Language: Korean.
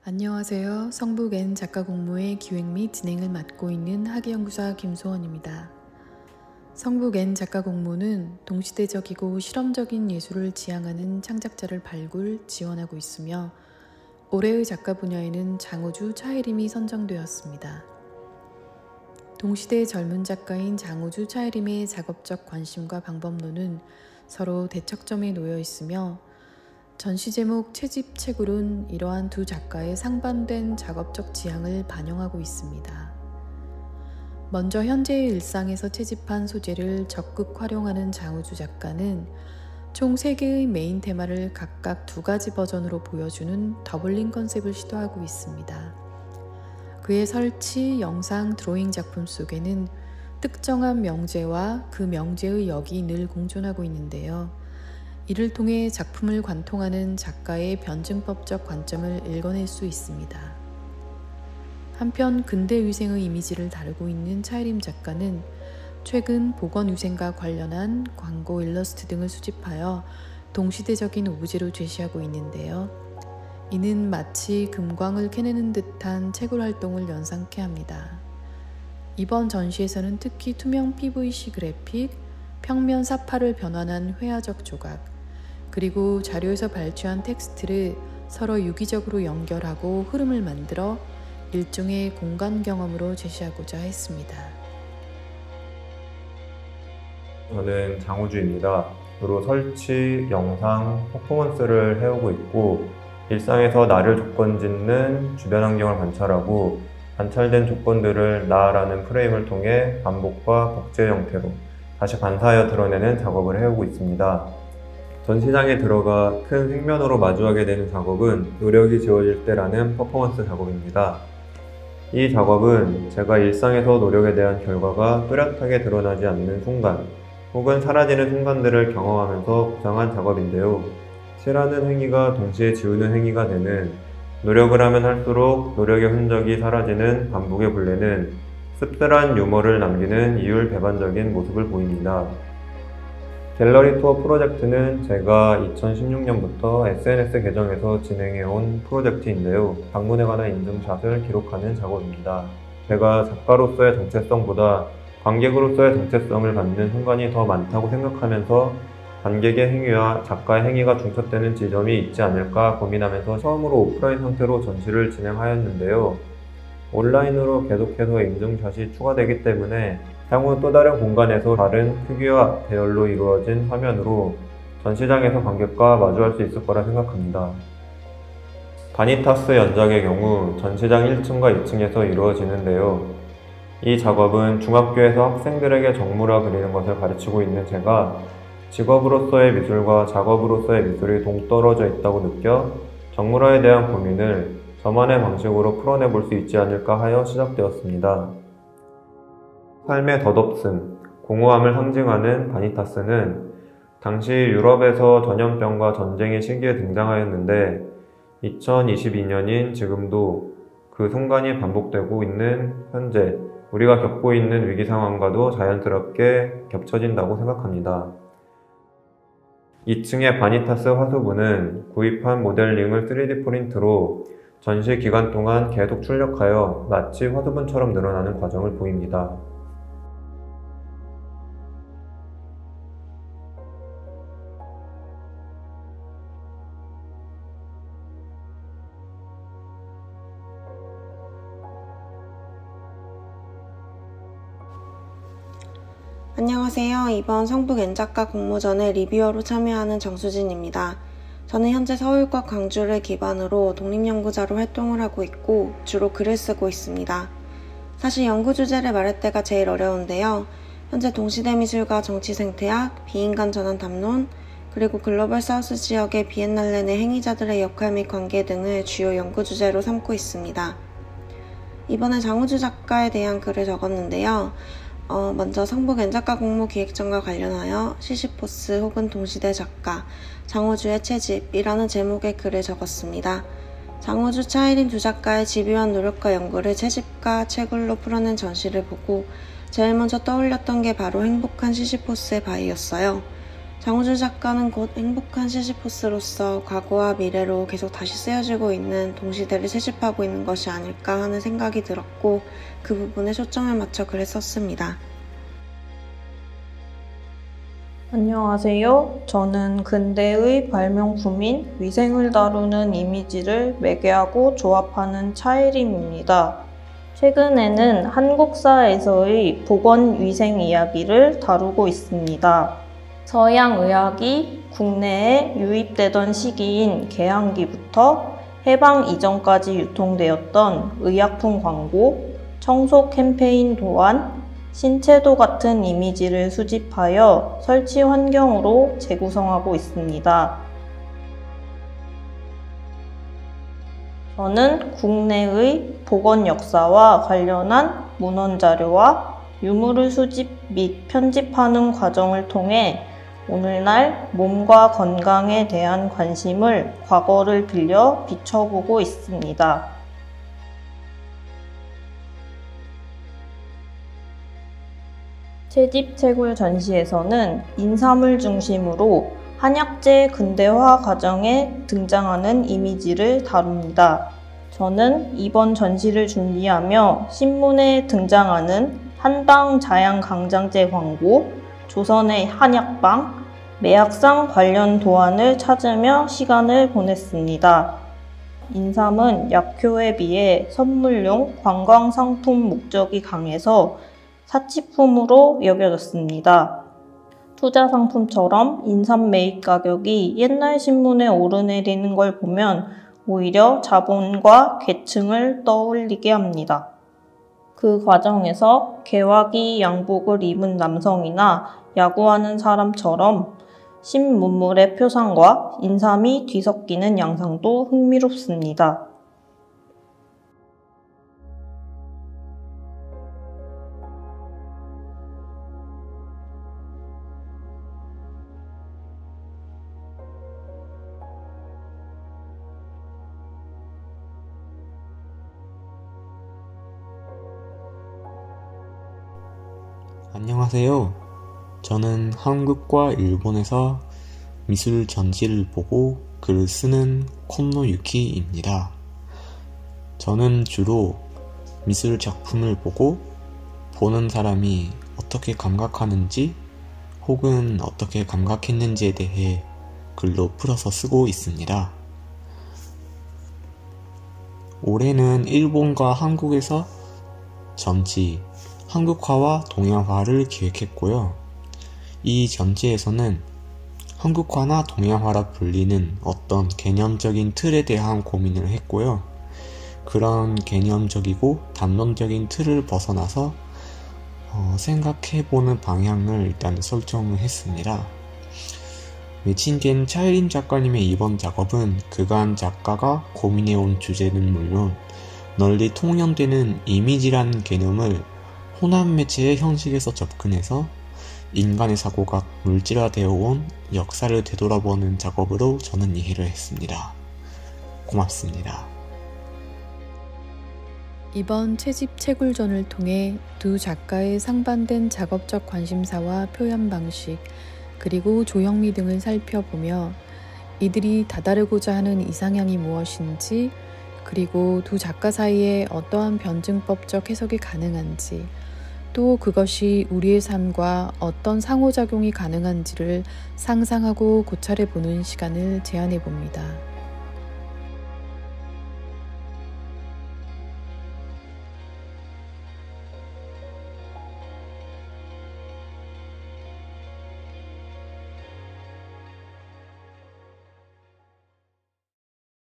안녕하세요. 성북N 작가공모의 기획 및 진행을 맡고 있는 학예연구사 김소원입니다. 성북N 작가공모는 동시대적이고 실험적인 예술을 지향하는 창작자를 발굴, 지원하고 있으며 올해의 작가 분야에는 장우주, 차혜림이 선정되었습니다. 동시대 젊은 작가인 장우주, 차혜림의 작업적 관심과 방법론은 서로 대척점에 놓여 있으며 전시 제목 채집책으론 이러한 두 작가의 상반된 작업적 지향을 반영하고 있습니다. 먼저 현재의 일상에서 채집한 소재를 적극 활용하는 장우주 작가는 총 3개의 메인 테마를 각각 2가지 버전으로 보여주는 더블링 컨셉을 시도하고 있습니다. 그의 설치, 영상, 드로잉 작품 속에는 특정한 명제와 그 명제의 역이 늘 공존하고 있는데요. 이를 통해 작품을 관통하는 작가의 변증법적 관점을 읽어낼 수 있습니다. 한편 근대위생의 이미지를 다루고 있는 차혜림 작가는 최근 보건위생과 관련한 광고, 일러스트 등을 수집하여 동시대적인 오브제로 제시하고 있는데요. 이는 마치 금광을 캐내는 듯한 채굴 활동을 연상케 합니다. 이번 전시에서는 특히 투명 PVC 그래픽, 평면 사파를 변환한 회화적 조각, 그리고 자료에서 발췌한 텍스트를 서로 유기적으로 연결하고 흐름을 만들어 일종의 공간 경험으로 제시하고자 했습니다. 저는 장우주입니다. 주로 설치, 영상, 퍼포먼스를 해오고 있고 일상에서 나를 조건짓는 주변 환경을 관찰하고 관찰된 조건들을 나라는 프레임을 통해 반복과 복제 형태로 다시 반사하여 드러내는 작업을 해오고 있습니다. 전시장에 들어가 큰 생면으로 마주하게 되는 작업은 노력이 지워질 때라는 퍼포먼스 작업입니다. 이 작업은 제가 일상에서 노력에 대한 결과가 뚜렷하게 드러나지 않는 순간 혹은 사라지는 순간들을 경험하면서 구상한 작업인데요. 칠하는 행위가 동시에 지우는 행위가 되는, 노력을 하면 할수록 노력의 흔적이 사라지는 반복의 굴레는 씁쓸한 유머를 남기는 이율배반적인 모습을 보입니다. 갤러리 투어 프로젝트는 제가 2016년부터 SNS 계정에서 진행해온 프로젝트인데요. 방문에 관한 인증샷을 기록하는 작업입니다. 제가 작가로서의 정체성보다 관객으로서의 정체성을 갖는 순간이 더 많다고 생각하면서 관객의 행위와 작가의 행위가 중첩되는 지점이 있지 않을까 고민하면서 처음으로 오프라인 형태로 전시를 진행하였는데요. 온라인으로 계속해서 인증샷이 추가되기 때문에 향후 또 다른 공간에서 다른 크기와 배열로 이루어진 화면으로 전시장에서 관객과 마주할 수 있을 거라 생각합니다. 바니타스 연작의 경우 전시장 1층과 2층에서 이루어지는데요. 이 작업은 중학교에서 학생들에게 정물화 그리는 것을 가르치고 있는 제가 직업으로서의 미술과 작업으로서의 미술이 동떨어져 있다고 느껴 정물화에 대한 고민을 저만의 방식으로 풀어내볼 수 있지 않을까 하여 시작되었습니다. 삶의 덧없음, 공허함을 상징하는 바니타스는 당시 유럽에서 전염병과 전쟁의 시기에 등장하였는데 2022년인 지금도 그 순간이 반복되고 있는 현재 우리가 겪고 있는 위기 상황과도 자연스럽게 겹쳐진다고 생각합니다. 2층의 바니타스 화수부는 구입한 모델링을 3D 프린트로 전시 기간 동안 계속 출력하여 마치 화수분처럼 늘어나는 과정을 보입니다. 안녕하세요. 이번 성북N 작가 공모전에 리뷰어로 참여하는 정수진입니다. 저는 현재 서울과 광주를 기반으로 독립연구자로 활동을 하고 있고 주로 글을 쓰고 있습니다. 사실 연구 주제를 말할 때가 제일 어려운데요. 현재 동시대 미술과 정치 생태학, 비인간 전환 담론, 그리고 글로벌 사우스 지역의 비엔날레 내 행위자들의 역할 및 관계 등을 주요 연구 주제로 삼고 있습니다. 이번에 장우주 작가에 대한 글을 적었는데요. 먼저 성북N 작가 공모 기획전과 관련하여 시시포스 혹은 동시대 작가, 장우주의 채집이라는 제목의 글을 적었습니다. 장우주, 차혜림 두 작가의 집요한 노력과 연구를 채집과 채굴로 풀어낸 전시를 보고 제일 먼저 떠올렸던 게 바로 행복한 시시포스의 바위였어요. 장우주 작가는 곧 행복한 시시포스로서 과거와 미래로 계속 다시 쓰여지고 있는 동시대를 채집하고 있는 것이 아닐까 하는 생각이 들었고 그 부분에 초점을 맞춰 글을 썼습니다. 안녕하세요. 저는 근대의 발명품인 위생을 다루는 이미지를 매개하고 조합하는 차혜림입니다. 최근에는 한국사에서의 보건위생 이야기를 다루고 있습니다. 서양의학이 국내에 유입되던 시기인 개항기부터 해방 이전까지 유통되었던 의약품 광고, 청소 캠페인 또한 신체도 같은 이미지를 수집하여 설치 환경으로 재구성하고 있습니다. 저는 국내의 보건 역사와 관련한 문헌 자료와 유물을 수집 및 편집하는 과정을 통해 오늘날 몸과 건강에 대한 관심을 과거를 빌려 비춰보고 있습니다. 채집 채굴 전시에서는 인삼을 중심으로 한약재 근대화 과정에 등장하는 이미지를 다룹니다. 저는 이번 전시를 준비하며 신문에 등장하는 한방 자양 강장제 광고, 조선의 한약방, 매약상 관련 도안을 찾으며 시간을 보냈습니다. 인삼은 약효에 비해 선물용 관광상품 목적이 강해서 사치품으로 여겨졌습니다. 투자 상품처럼 인삼 매입 가격이 옛날 신문에 오르내리는 걸 보면 오히려 자본과 계층을 떠올리게 합니다. 그 과정에서 개화기 양복을 입은 남성이나 야구하는 사람처럼 신문물의 표상과 인삼이 뒤섞이는 양상도 흥미롭습니다. 안녕하세요. 저는 한국과 일본에서 미술 전시를 보고 글을 쓰는 콘노유키입니다. 저는 주로 미술 작품을 보고 보는 사람이 어떻게 감각하는지 혹은 어떻게 감각했는지에 대해 글로 풀어서 쓰고 있습니다. 올해는 일본과 한국에서 전시, 한국화와 동양화를 기획했고요. 이 전시에서는 한국화나 동양화라 불리는 어떤 개념적인 틀에 대한 고민을 했고요. 그런 개념적이고 담론적인 틀을 벗어나서 생각해보는 방향을 일단 설정을 했습니다. 매칭된 차혜림 작가님의 이번 작업은 그간 작가가 고민해온 주제는 물론 널리 통용되는 이미지라는 개념을 혼합 매체의 형식에서 접근해서 인간의 사고가 물질화되어 온 역사를 되돌아보는 작업으로 저는 이해를 했습니다. 고맙습니다. 이번 채집 채굴전을 통해 두 작가의 상반된 작업적 관심사와 표현 방식, 그리고 조형미 등을 살펴보며 이들이 다다르고자 하는 이상향이 무엇인지, 그리고 두 작가 사이에 어떠한 변증법적 해석이 가능한지, 또 그것이 우리의 삶과 어떤 상호작용이 가능한지를 상상하고 고찰해보는 시간을 제안해 봅니다.